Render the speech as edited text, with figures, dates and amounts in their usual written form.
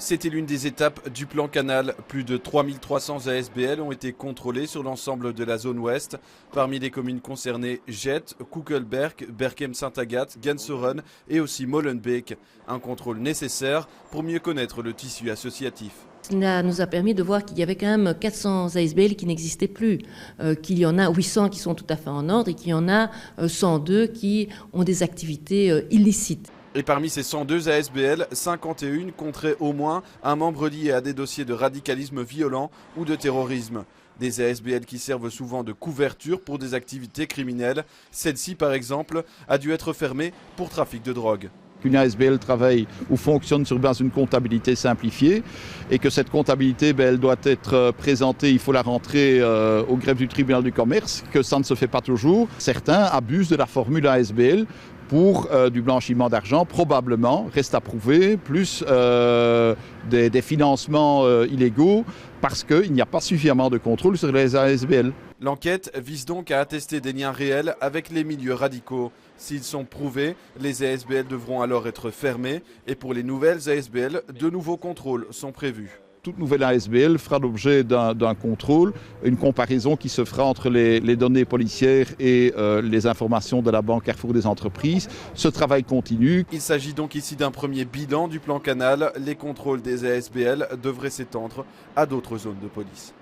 C'était l'une des étapes du plan Canal. Plus de 3300 ASBL ont été contrôlés sur l'ensemble de la zone ouest. Parmi les communes concernées, Jette, Koekelberg, Berchem-Saint-Agathe, Gensoren et aussi Molenbeek. Un contrôle nécessaire pour mieux connaître le tissu associatif. Cela nous a permis de voir qu'il y avait quand même 400 ASBL qui n'existaient plus, qu'il y en a 800 qui sont tout à fait en ordre et qu'il y en a 102 qui ont des activités illicites. Et parmi ces 102 ASBL, 51 compteraient au moins un membre lié à des dossiers de radicalisme violent ou de terrorisme. Des ASBL qui servent souvent de couverture pour des activités criminelles. Celle-ci, par exemple, a dû être fermée pour trafic de drogue. Qu'une ASBL travaille ou fonctionne sur base d'une comptabilité simplifiée et que cette comptabilité, elle doit être présentée, il faut la rentrer au greffe du tribunal du commerce, que ça ne se fait pas toujours. Certains abusent de la formule ASBL pour du blanchiment d'argent, probablement, reste à prouver, plus des financements illégaux, parce qu'il n'y a pas suffisamment de contrôle sur les ASBL. L'enquête vise donc à attester des liens réels avec les milieux radicaux. S'ils sont prouvés, les ASBL devront alors être fermés et pour les nouvelles ASBL, de nouveaux contrôles sont prévus. Toute nouvelle ASBL fera l'objet d'un contrôle, une comparaison qui se fera entre les données policières et les informations de la Banque Carrefour des entreprises. Ce travail continue. Il s'agit donc ici d'un premier bilan du plan Canal. Les contrôles des ASBL devraient s'étendre à d'autres zones de police.